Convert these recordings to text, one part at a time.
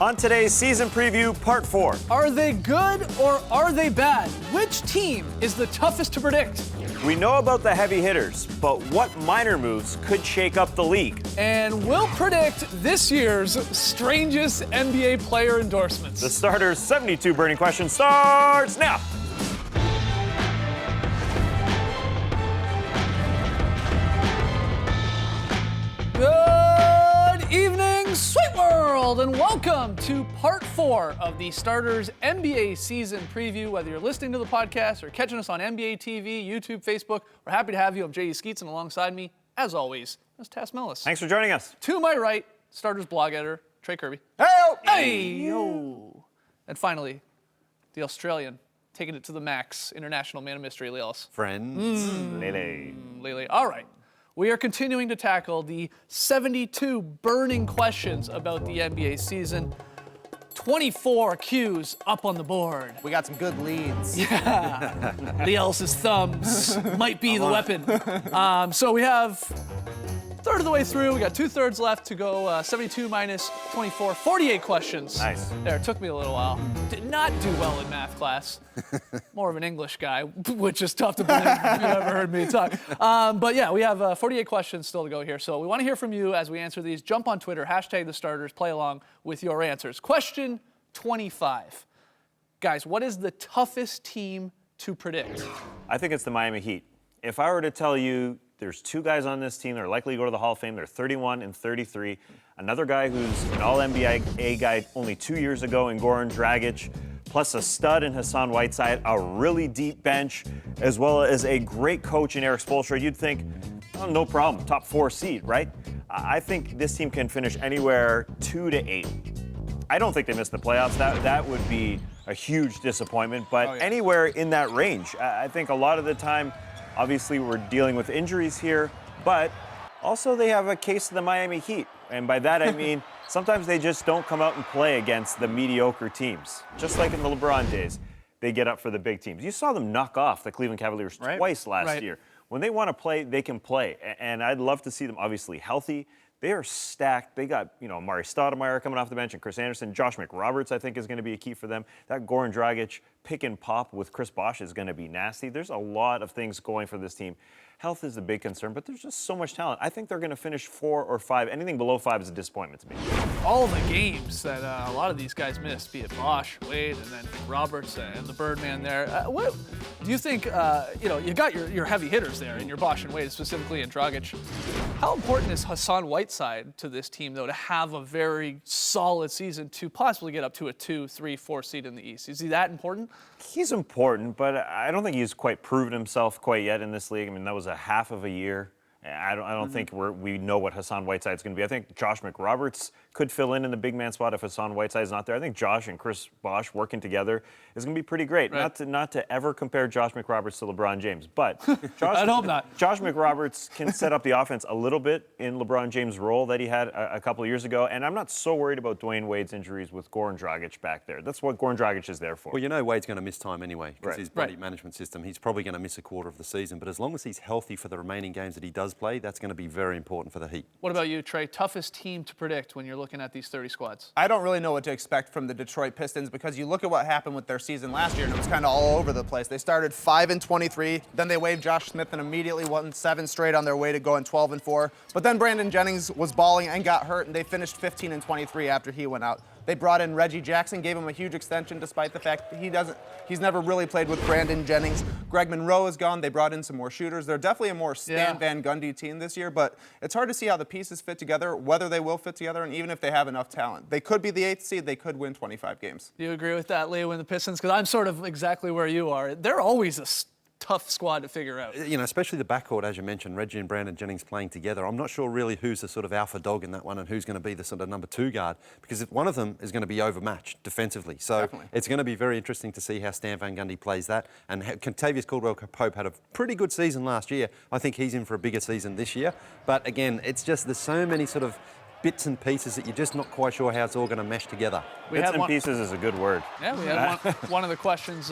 On today's season preview, part 4. Are they good or are they bad? Which team is the toughest to predict? We know about the heavy hitters, but what minor moves could shake up the league? And we'll predict this year's strangest NBA player endorsements. The Starters' 72 burning question starts now. Good evening, sweet world, and welcome to part 4 of the Starters NBA season preview. Whether you're listening to the podcast or catching us on NBA TV, YouTube, Facebook, we're happy to have you. I'm J.E. Skeets, and alongside me, as always, is Tass Millis. Thanks for joining us. To my right, Starters blog editor, Trey Kirby. Hey-o! And finally, the Australian, taking it to the max, international man of mystery, Lee Ellis. Friends. Lele. All right. We are continuing to tackle the 72 burning questions about the NBA season. 24 cues up on the board. We got some good leads. Yeah. Lee Ellis's thumbs might be the weapon. So we have a third of the way through. We got 2/3 left to go. 72 minus 24, 48 questions. Nice. There, it took me a little while. Did not do well in math class. More of an English guy, which is tough to believe if you've ever heard me talk. But yeah, we have 48 questions still to go here. So we want to hear from you as we answer these. Jump on Twitter, hashtag the Starters, play along with your answers. Question 25. Guys, what is the toughest team to predict? I think it's the Miami Heat. If I were to tell you there's 2 guys on this team that are likely to go to the Hall of Fame, they're 31 and 33. Another guy who's an All-NBA guy only 2 years ago in Goran Dragic, plus a stud in Hassan Whiteside, a really deep bench, as well as a great coach in Erik Spoelstra, you'd think, oh, no problem, top 4 seed, right? I think this team can finish anywhere 2 to 8. I don't think they miss the playoffs. That would be a huge disappointment, but anywhere in that range. I think a lot of the time, obviously we're dealing with injuries here, but also they have a case of the Miami Heat. And by that I mean sometimes they just don't come out and play against the mediocre teams. Just like in the LeBron days, they get up for the big teams. You saw them knock off the Cleveland Cavaliers twice last year. When they want to play, they can play. And I'd love to see them obviously healthy. They are stacked. They got, Amari Stoudemire coming off the bench and Chris Anderson. Josh McRoberts, I think, is going to be a key for them. That Goran Dragic pick and pop with Chris Bosh is going to be nasty. There's a lot of things going for this team. Health is a big concern, but there's just so much talent. I think they're going to finish 4 or 5. Anything below 5 is a disappointment to me. All the games that a lot of these guys missed, be it Bosh, Wade, and then Roberts and the Birdman there. What do you think, you got your heavy hitters there in your Bosh and Wade, specifically in Dragic. How important is Hassan Whiteside to this team, though, to have a very solid season to possibly get up to a 2, 3, 4 seed in the East? Is he that important? He's important, but I don't think he's quite proven himself quite yet in this league. I mean, that was a half of a year. I don't think we know what Hassan Whiteside's going to be. I think Josh McRoberts could fill in the big man spot if Hassan Whiteside's not there. I think Josh and Chris Bosh working together is going to be pretty great. Right. Not to ever compare Josh McRoberts to LeBron James, but I'd hope not. Josh McRoberts can set up the offense a little bit in LeBron James' role that he had a couple of years ago, and I'm not so worried about Dwayne Wade's injuries with Goran Dragic back there. That's what Goran Dragic is there for. Well, Wade's going to miss time anyway because his body management system, he's probably going to miss a quarter of the season, but as long as he's healthy for the remaining games that he does play, that's going to be very important for the Heat. What about you, Trey? Toughest team to predict when you're looking at these 30 squads? I don't really know what to expect from the Detroit Pistons because you look at what happened with their season last year and it was kind of all over the place. They started 5-23, then they waived Josh Smith and immediately won 7 straight on their way to going 12-4. But then Brandon Jennings was balling and got hurt and they finished 15-23 after he went out. They brought in Reggie Jackson, gave him a huge extension despite the fact that he's never really played with Brandon Jennings. Greg Monroe is gone. They brought in some more shooters. They're definitely a more Stan Van Gundy team this year, but it's hard to see how the pieces fit together, whether they will fit together, and even if they have enough talent. They could be the 8th seed. They could win 25 games. Do you agree with that, Leo, in the Pistons? Because I'm sort of exactly where you are. They're always a tough squad to figure out. Especially the backcourt, as you mentioned, Reggie and Brandon Jennings playing together. I'm not sure really who's the sort of alpha dog in that one and who's going to be the sort of number 2 guard, because one of them is going to be overmatched defensively. So it's going to be very interesting to see how Stan Van Gundy plays that. And Kentavious Caldwell-Pope had a pretty good season last year. I think he's in for a bigger season this year. But again, it's just there's so many sort of bits and pieces that you're just not quite sure how it's all going to mesh together. Bits and pieces is a good word. Yeah, we had one of the questions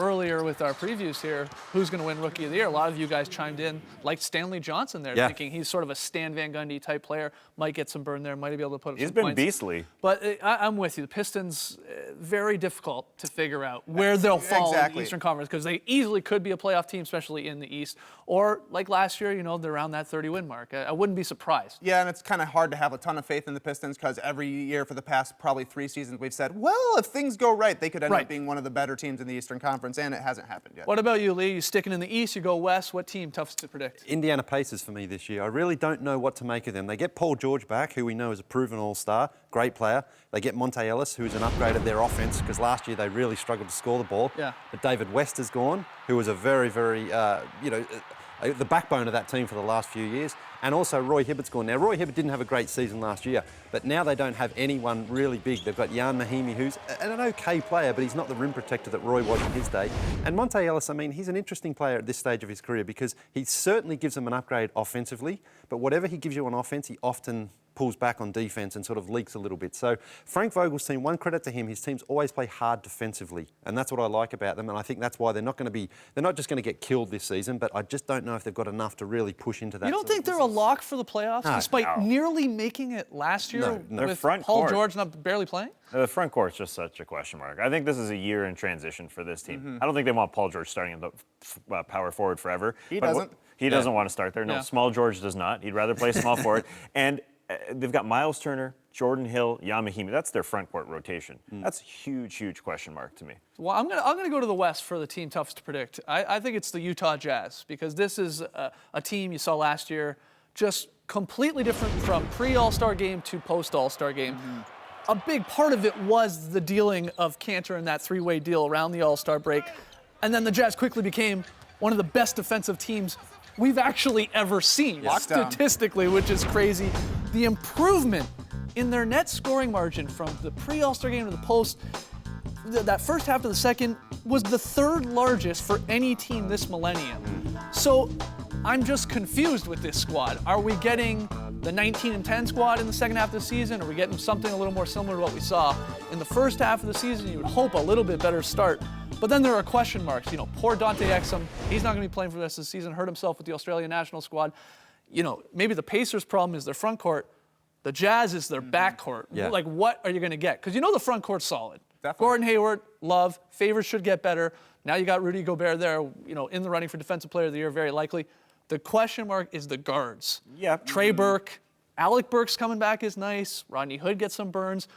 earlier with our previews here, who's going to win Rookie of the Year? A lot of you guys chimed in, like Stanley Johnson there, Yeah. thinking he's sort of a Stan Van Gundy type player. Might get some burn there, might be able to put up He's some been points. beastly. But I'm with you. The Pistons, very difficult to figure out where they'll fall in Exactly. the Eastern Conference because they easily could be a playoff team, especially in the East. Or like last year, they're around that 30-win mark. I wouldn't be surprised. Yeah, and it's kind of hard to have a ton of faith in the Pistons because every year for the past probably 3 seasons we've said, well, if things go right, they could end Right. up being one of the better teams in the Eastern Conference, and it hasn't happened yet. What about you, Lee? You sticking in the East, you go West. What team toughest to predict? Indiana Pacers for me this year. I really don't know what to make of them. They get Paul George back, who we know is a proven all-star, great player. They get Monte Ellis, who's an upgrade of their offense, because last year they really struggled to score the ball. Yeah. But David West is gone, who was a very, very, the backbone of that team for the last few years. And also Roy Hibbert's gone. Now, Roy Hibbert didn't have a great season last year, but now they don't have anyone really big. They've got Jan Mahimi, who's an okay player, but he's not the rim protector that Roy was in his day. And Monte Ellis, I mean, he's an interesting player at this stage of his career because he certainly gives them an upgrade offensively, but whatever he gives you on offense, he often pulls back on defense and sort of leaks a little bit. So Frank Vogel's team, one credit to him, his teams always play hard defensively, and that's what I like about them. And I think that's why they're not just going to get killed this season, but I just don't know if they've got enough to really push into that. You don't think they're a lock for the playoffs, No. despite nearly making it last year No, Their with front Paul court. George not barely playing? The front court's just such a question mark. I think this is a year in transition for this team. I don't think they want Paul George starting in the power forward forever. He But doesn't. He doesn't want to start there. No, Yeah. small George does not. He'd rather play small forward. And they've got Miles Turner, Jordan Hill, Jan Mahimi. That's their front court rotation. That's a huge, huge question mark to me. Well, I'm gonna go to the West for the team toughest to predict. I think it's the Utah Jazz because this is a team you saw last year, just completely different from pre-All-Star game to post-All-Star game. A big part of it was the dealing of Cantor in that 3-way deal around the All-Star break, and then the Jazz quickly became one of the best defensive teams we've actually ever seen Lockdown. statistically, which is crazy. The improvement in their net scoring margin from the pre-All-Star game to the post, that first half to the second was the third largest for any team this millennium. So I'm just confused with this squad. Are we getting the 19-10 squad in the second half of the season? Are we getting something a little more similar to what we saw in the first half of the season? You would hope a little bit better start. But then there are question marks. Poor Dante Exum, he's not going to be playing for the rest of the season, hurt himself with the Australian national squad. Maybe the Pacers' problem is their front court. The Jazz is their back court. Yeah. Like, what are you going to get? Because the front court's solid. Definitely. Gordon Hayward, Love, Favors should get better. Now you got Rudy Gobert there, in the running for Defensive Player of the Year, very likely. The question mark is the guards. Yeah. Trey Burke, Alec Burks coming back is nice. Rodney Hood gets some burns.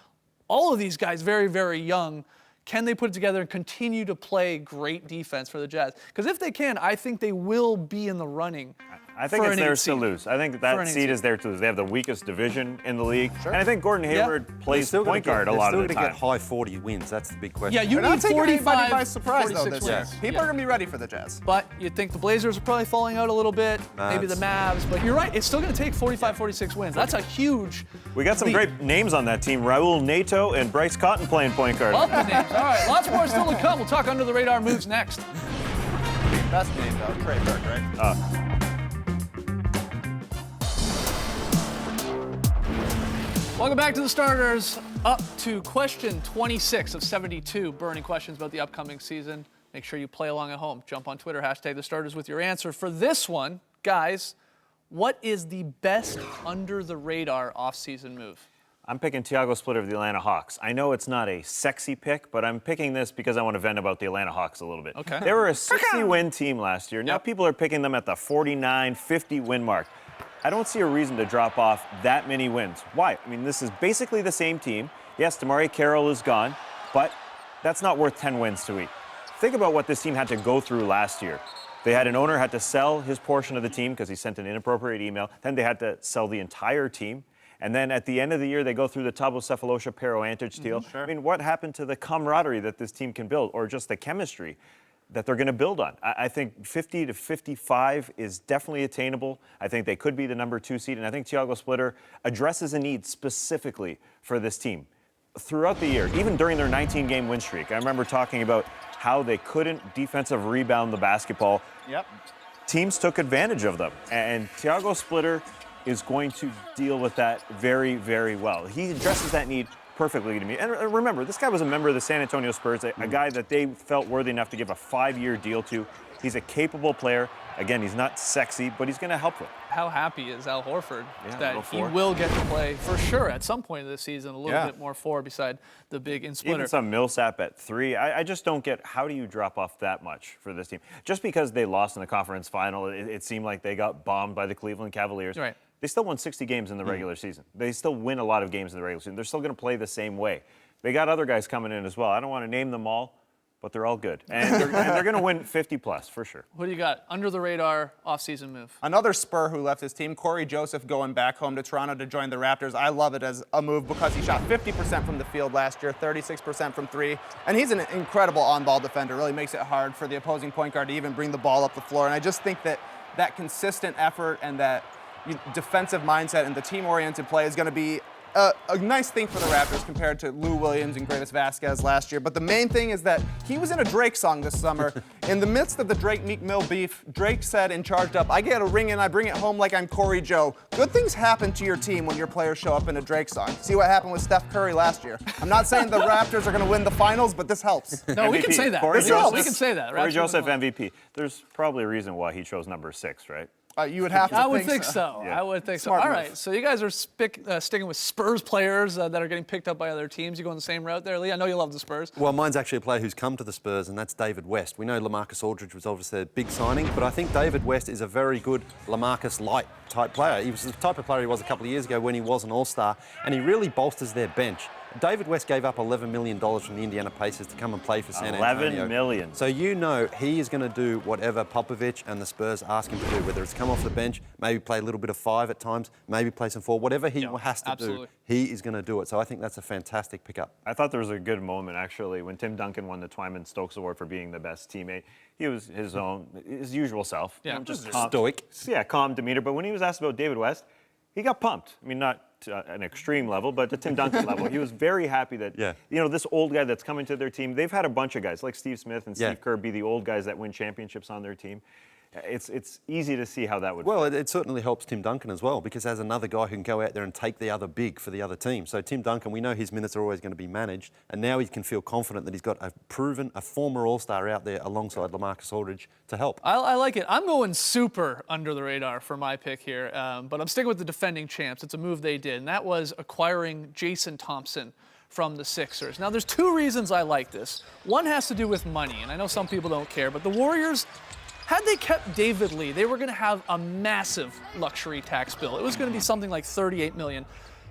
All of these guys very, very young. Can they put it together and continue to play great defense for the Jazz? Because if they can, I think they will be in the running. I think for it's an theirs eight to seed. lose. I think For that an eight seed seed. is theirs to lose. They have the weakest division in the league. And I think Gordon Hayward plays They're still point gonna guard a lot of the They're still going time. to get high 40 wins. That's the big question. Yeah, you They're not need taking 45, anybody by surprise, though, 46 this year. wins. People are going to be ready for the Jazz. But you'd think the Blazers are probably falling out a little bit, maybe the Mavs. But you're right, it's still going to take 45, 46 wins. That's a huge We got some lead. great names on that team. Raul Neto and Bryce Cotton playing point guard. Love the names. All right, lots more still to come. We'll talk under the radar moves next. Best name, though, Trey Burke, right? Welcome back to the starters. Up to question 26 of 72 burning questions about the upcoming season. Make sure you play along at home. Jump on Twitter, hashtag the starters with your answer. For this one, guys, what is the best under the radar offseason move? I'm picking Thiago Splitter of the Atlanta Hawks. I know it's not a sexy pick, but I'm picking this because I want to vent about the Atlanta Hawks a little bit. Okay. They were a 60-win team last year. Now people are picking them at the 49, 50 win mark. I don't see a reason to drop off that many wins. Why? I mean, this is basically the same team. Yes, DeMarre Carroll is gone, but that's not worth 10 wins to eat. Think about what this team had to go through last year. They had an owner had to sell his portion of the team because he sent an inappropriate email. Then they had to sell the entire team. And then at the end of the year, they go through the Thabo Sefolosha Pero Antic deal. I mean, what happened to the camaraderie that this team can build, or just the chemistry that they're going to build on? I think 50 to 55 is definitely attainable. I think they could be the number 2 seed, and I think Thiago Splitter addresses a need specifically for this team. Throughout the year, even during their 19-game win streak, I remember talking about how they couldn't defensive rebound the basketball. Yep. Teams took advantage of them, and Thiago Splitter is going to deal with that very, very well. He addresses that need perfectly to me. And remember, this guy was a member of the San Antonio Spurs, a guy that they felt worthy enough to give a 5-year deal to. He's a capable player. Again, he's not sexy, but he's going to help them. How happy is Al Horford Yeah, that little he four. will get to play for sure at some point of the season, a little Yeah. bit more forward beside the big in splitter. Even some Millsap at 3. I just don't get how do you drop off that much for this team? Just because they lost in the conference final, it seemed like they got bombed by the Cleveland Cavaliers. Right. They still won 60 games in the regular season. They still win a lot of games in the regular season. They're still going to play the same way. They got other guys coming in as well. I don't want to name them all, but they're all good. And they're going to win 50-plus for sure. What do you got? Under the radar offseason move. Another Spur who left his team, Corey Joseph, going back home to Toronto to join the Raptors. I love it as a move because he shot 50% from the field last year, 36% from 3, and he's an incredible on-ball defender. Really makes it hard for the opposing point guard to even bring the ball up the floor. And I just think that consistent effort and that defensive mindset and the team-oriented play is going to be a nice thing for the Raptors compared to Lou Williams and Gravis Vasquez last year. But the main thing is that he was in a Drake song this summer. In the midst of the Drake-Meek Mill beef, Drake said in Charged Up, "I get a ring and I bring it home like I'm Corey Joe." Good things happen to your team when your players show up in a Drake song. See what happened with Steph Curry last year. I'm not saying the Raptors are going to win the finals, but this helps. No, we can MVP. say that. Corey We Joseph- can say that. Corey Raptors Joseph win. MVP. There's probably a reason why he chose number 6, right? You would have to I would think so. Yeah. I would think Smart so. All move. right, so you guys are sticking with Spurs players that are getting picked up by other teams. You going the same route there, Lee? I know you love the Spurs. Well, mine's actually a player who's come to the Spurs, and that's David West. We know LaMarcus Aldridge was obviously a big signing, but I think David West is a very good LaMarcus light type player. He was the type of player he was a couple of years ago when he was an All-Star, and he really bolsters their bench. David West gave up $11 million from the Indiana Pacers to come and play for San Antonio. $11 million. So you know he is going to do whatever Popovich and the Spurs ask him to do, whether it's come off the bench, maybe play a little bit of 5 at times, maybe play some 4, whatever he has to absolutely. do, he is going to do it. So I think that's a fantastic pickup. I thought there was a good moment, actually, when Tim Duncan won the Twyman Stokes Award for being the best teammate. He was his usual self. Yeah, just stoic. Yeah, calm demeanor. But when he was asked about David West, he got pumped. I mean, not to an extreme level, but the Tim Duncan level. He was very happy that, this old guy that's coming to their team, they've had a bunch of guys like Steve Smith and Steve Kerr be the old guys that win championships on their team. It's easy to see how that would. Well, it certainly helps Tim Duncan as well, because as another guy who can go out there and take the other big for the other team. So Tim Duncan, we know his minutes are always going to be managed, and now he can feel confident that he's got a former All-Star out there alongside LaMarcus Aldridge to help. I like it. I'm going super under the radar for my pick here, but I'm sticking with the defending champs. It's a move they did, and that was acquiring Jason Thompson from the Sixers. Now, there's 2 reasons I like this. One has to do with money, and I know some people don't care, but the Warriors, had they kept David Lee, they were going to have a massive luxury tax bill. It was going to be something like $38 million.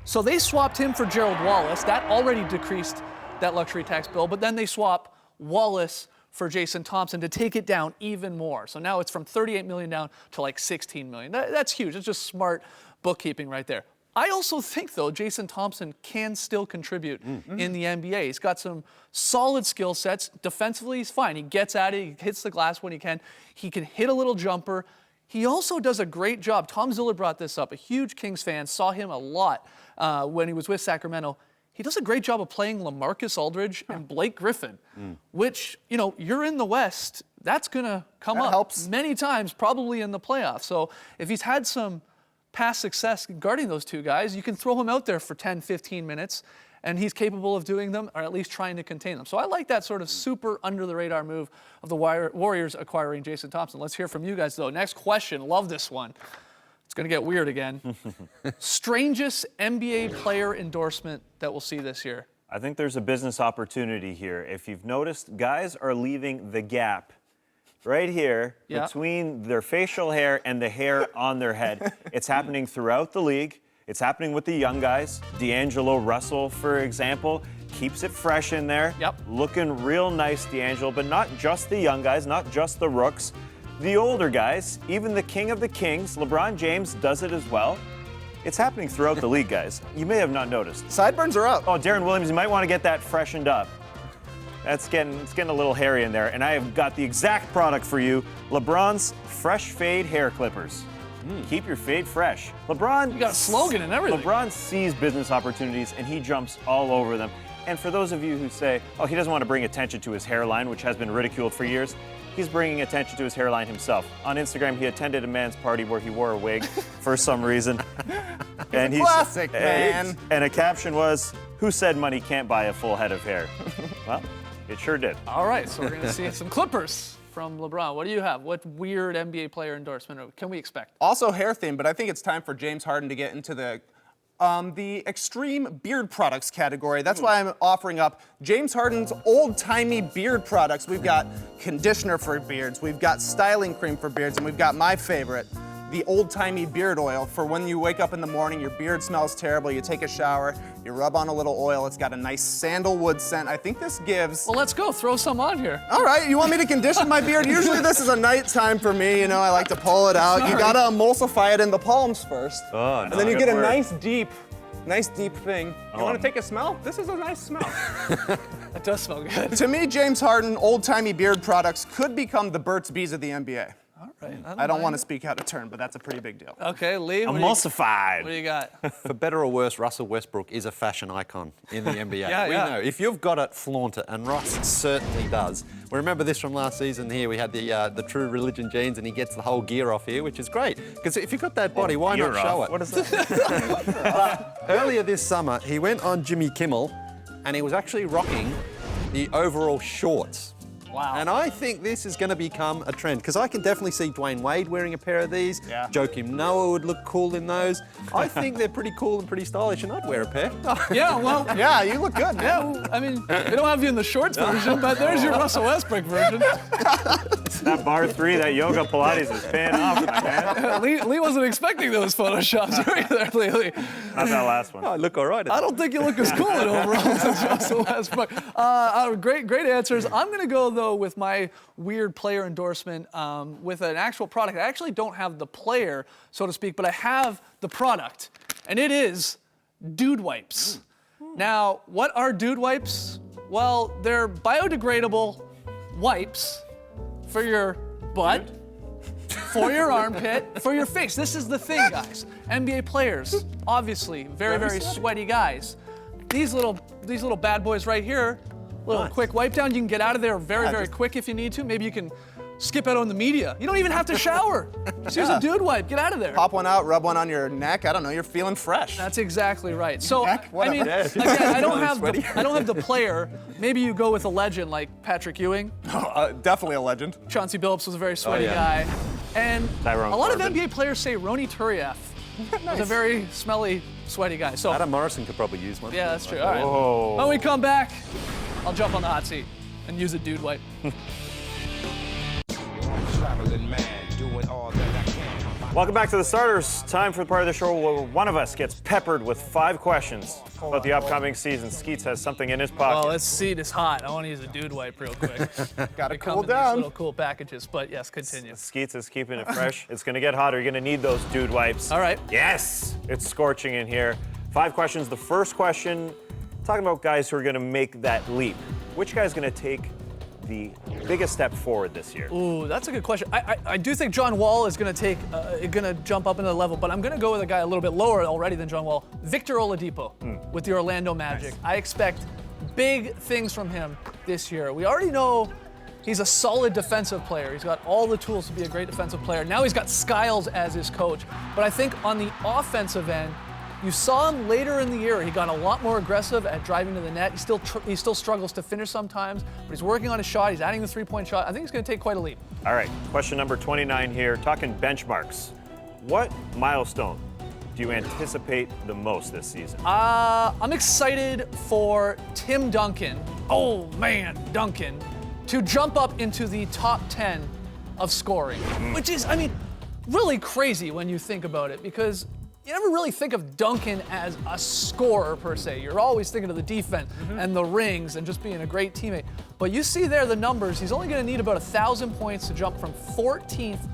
So they swapped him for Gerald Wallace. That already decreased that luxury tax bill, but then they swap Wallace for Jason Thompson to take it down even more. So now it's from $38 million down to like $16 million. That's huge. It's just smart bookkeeping right there. I also think, though, Jason Thompson can still contribute in the NBA. He's got some solid skill sets. Defensively, he's fine. He gets at it. He hits the glass when he can. He can hit a little jumper. He also does a great job. Tom Ziller brought this up. A huge Kings fan, saw him a lot when he was with Sacramento. He does a great job of playing LaMarcus Aldridge and Blake Griffin, which, you're in the West. That's going to come up helps. many times, probably in the playoffs. So if he's had some past success guarding those 2 guys, you can throw him out there for 10, 15 minutes, and he's capable of doing them, or at least trying to contain them. So I like that sort of super under-the-radar move of the Warriors acquiring Jason Thompson. Let's hear from you guys, though. Next question. Love this one. It's going to get weird again. Strangest NBA player endorsement that we'll see this year? I think there's a business opportunity here. If you've noticed, guys are leaving the gap right here between their facial hair and the hair on their head. It's happening throughout the league. It's happening with the young guys. D'Angelo Russell, for example, keeps it fresh in there. Looking real nice, D'Angelo, but not just the young guys, not just the rooks. The older guys, even the king of the kings, LeBron James, does it as well. It's happening throughout the league, guys. You may have not noticed. Sideburns are up. Oh, Darren Williams, you might want to get that freshened up. It's getting a little hairy in there, and I have got the exact product for you: LeBron's Fresh Fade Hair Clippers. Keep your fade fresh. LeBron, You got a slogan and everything. LeBron sees business opportunities and he jumps all over them. And for those of you who say, oh, he doesn't want to bring attention to his hairline, which has been ridiculed for years, he's bringing attention to his hairline himself. On Instagram, he attended a man's party where he wore a wig for some reason. And Classic, man. And a caption was, "Who said money can't buy a full head of hair?" Well, it sure did. All right, so we're going to see some Clippers from LeBron. What do you have? What weird NBA player endorsement can we expect? Also hair theme, but I think it's time for James Harden to get into the extreme beard products category. That's why I'm offering up James Harden's old-timey beard products. We've got conditioner for beards, we've got styling cream for beards, and we've got my favorite, the old-timey beard oil for when you wake up in the morning, your beard smells terrible, you take a shower, you rub on a little oil, it's got a nice sandalwood scent. I think this gives... Well, let's go. Throw some on here. All right, you want me to condition my beard? Usually this is a night time for me, you know, I like to pull it out. You gotta emulsify it in the palms first. Oh, and then you good get a word. nice deep thing. You wanna take a smell? This is a nice smell. That does smell good. To me, James Harden, old-timey beard products could become the Burt's Bees of the NBA. All right. I don't want to speak out of turn, but that's a pretty big deal. Okay, Lee, what Emulsified. do you got? For better or worse, Russell Westbrook is a fashion icon in the NBA. Yeah, we yeah. know. If you've got it, flaunt it, and Russ certainly does. We remember this from last season here. We had the True Religion jeans, and he gets the whole gear off here, which is great. Because if you've got that body, why not You're show off. it? What is that? Earlier this summer, he went on Jimmy Kimmel, and he was actually rocking the overall shorts. Wow. And I think this is going to become a trend because I can definitely see Dwayne Wade wearing a pair of these. Yeah. Joakim Noah would look cool in those. I think they're pretty cool and pretty stylish, and I'd wear a pair. Yeah, well, Yeah, you look good, man. yeah, I mean, we don't have you in the shorts version, but there's your Russell Westbrook version. That bar 3, that yoga Pilates is paying off, my man. Lee wasn't expecting those photoshops right there, Lee. Not that last one. I look all right. I don't think you look as cool in overalls as Russell Westbrook. Great answers. I'm going to go, though, with my weird player endorsement with an actual product. I actually don't have the player, so to speak, but I have the product, and it is Dude Wipes. Now, what are Dude Wipes? Well, they're biodegradable wipes for your butt, for your armpit, for your face. This is the thing, guys. NBA players, obviously, very sweaty guys. These little bad boys right here, little quick wipe down. You can get out of there very quick if you need to. Maybe you can skip out on the media. You don't even have to shower. Just use a Dude Wipe. Get out of there. Pop one out, rub one on your neck. I don't know, you're feeling fresh. That's exactly right. So, Neck? I mean, Whatever. again, I don't Really have the player. Maybe you go with a legend like Patrick Ewing. Definitely a legend. Chauncey Billups was a very sweaty yeah. guy. And Tyrone a lot Corbin. of NBA players say Roni Turiaf was a very smelly, sweaty guy. So, Adam Morrison could probably use one. yeah, that's true. All right. Whoa. When we come back, I'll jump on the hot seat and use a Dude Wipe. Traveling man, doing all that I can. Welcome back to the starters. Time for the part of the show where one of us gets peppered with 5 questions about the upcoming season. Skeets has something in his pocket. Well, this seat is hot. I want to use a Dude Wipe real quick. Gotta They come cool in these down. little cool packages, but yes, continue. Skeets is keeping it fresh. It's going to get hotter. You're going to need those Dude Wipes. All right. Yes, it's scorching in here. 5 questions. The first question, talking about guys who are going to make that leap. Which guy's going to take the biggest step forward this year? Ooh, that's a good question. I do think John Wall is going to jump up another level, but I'm going to go with a guy a little bit lower already than John Wall, Victor Oladipo with the Orlando Magic. Nice. I expect big things from him this year. We already know he's a solid defensive player. He's got all the tools to be a great defensive player. Now he's got Skiles as his coach. But I think on the offensive end, you saw him later in the year. He got a lot more aggressive at driving to the net. He still struggles to finish sometimes, but he's working on his shot. He's adding the three-point shot. I think he's going to take quite a leap. All right, question number 29 here, talking benchmarks. What milestone do you anticipate the most this season? I'm excited for Tim Duncan. Oh man, Duncan, to jump up into the top 10 of scoring, which is, I mean, really crazy when you think about it because you never really think of Duncan as a scorer per se. You're always thinking of the defense and the rings and just being a great teammate. But you see there the numbers. He's only going to need about 1,000 points to jump from 14th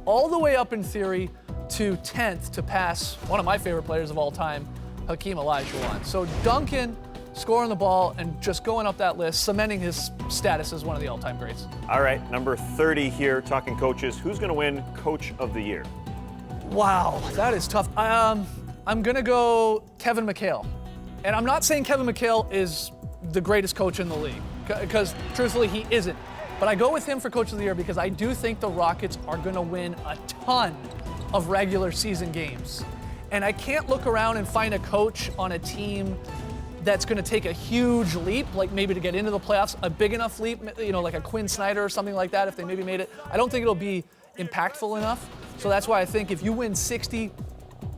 all the way up in theory to 10th to pass one of my favorite players of all time, Hakeem Olajuwon. So Duncan scoring the ball and just going up that list, cementing his status as one of the all-time greats. All right, number 30 here, talking coaches. Who's going to win Coach of the Year? Wow, that is tough. I'm gonna go Kevin McHale. And I'm not saying Kevin McHale is the greatest coach in the league, because truthfully he isn't. But I go with him for Coach of the Year because I do think the Rockets are gonna win a ton of regular season games. And I can't look around and find a coach on a team that's going to take a huge leap, like maybe to get into the playoffs, a big enough leap, like a Quinn Snyder or something like that, if they maybe made it. I don't think it'll be impactful enough. So that's why I think if you win 60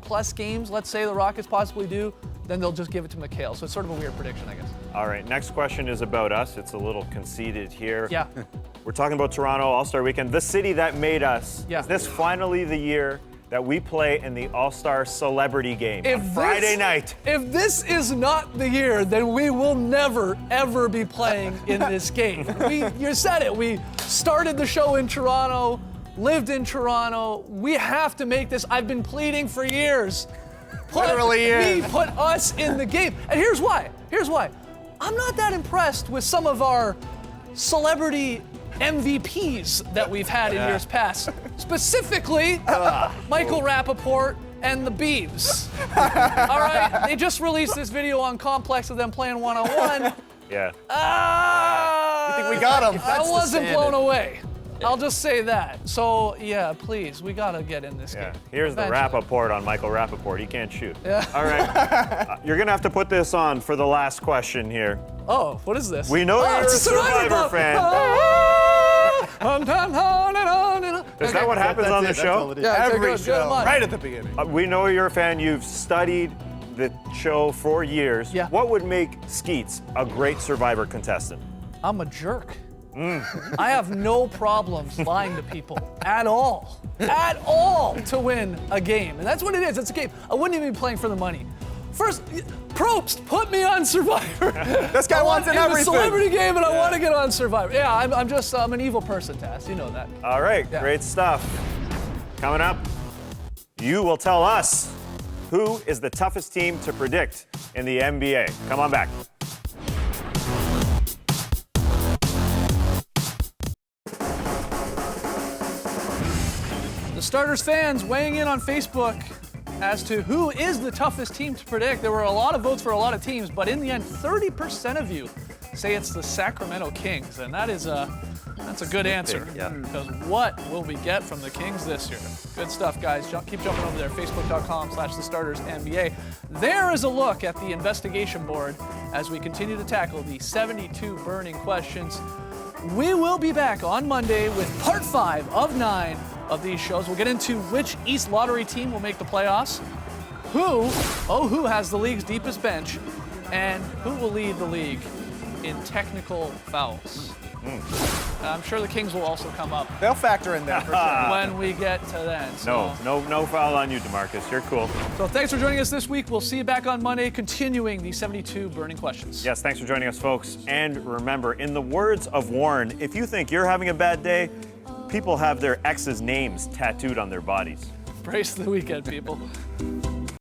plus games, let's say the Rockets possibly do, then they'll just give it to McHale. So it's sort of a weird prediction, I guess. All right, next question is about us. It's a little conceited here. Yeah. We're talking about Toronto All-Star Weekend, the city that made us. Yeah. Is this finally the year that we play in the All-Star Celebrity Game on Friday night? If this is not the year, then we will never, ever be playing in this game. You said it. We started the show in Toronto, lived in Toronto. We have to make this. I've been pleading for years. Literally years. Put us in the game. And here's why. I'm not that impressed with some of our celebrity MVPs that we've had in years past. Specifically, Michael Rappaport and the Biebs. All right? They just released this video on Complex of them playing one-on-one. Yeah. You think we got him? I wasn't blown away. I'll just say that. So, yeah, please, we got to get in this Yeah. game. Here's the Eventually. Rappaport on Michael Rappaport. He can't shoot. Yeah. All right. You're going to have to put this on for the last question here. Oh, what is this? We know you're it's a Survivor Club. fan. Is that what happens on the show? Yeah, okay, Every good, show, I'm on. right at the beginning. We know you're a fan. You've studied the show for years. Yeah. What would make Skeets a great Survivor contestant? I'm a jerk. I have no problems lying to people at all to win a game. And that's what it is. It's a game. I wouldn't even be playing for the money. First, Probst, put me on Survivor. This guy wants in everything. the celebrity game, and I want to get on Survivor. Yeah, I'm an evil person, Tass. You know that. All right, Yeah. great stuff. Coming up, you will tell us who is the toughest team to predict in the NBA. Come on back. The Starters fans weighing in on Facebook as to who is the toughest team to predict. There were a lot of votes for a lot of teams, but in the end, 30% of you say it's the Sacramento Kings, and that's a good answer. Yeah. Because what will we get from the Kings this year? Good stuff, guys. Keep jumping over there, facebook.com/thestartersNBA. There is a look at the investigation board as we continue to tackle the 72 burning questions. We will be back on Monday with part 5 of 9 of these shows. We'll get into which East Lottery team will make the playoffs, who has the league's deepest bench, and who will lead the league in technical fouls. I'm sure the Kings will also come up They'll factor in there for sure. when we get to then. So, No foul on you, DeMarcus. You're cool. So thanks for joining us this week. We'll see you back on Monday, continuing the 72 burning questions. Yes, thanks for joining us, folks. And remember, in the words of Warren, if you think you're having a bad day, people have their ex's names tattooed on their bodies. Brace the weekend, people.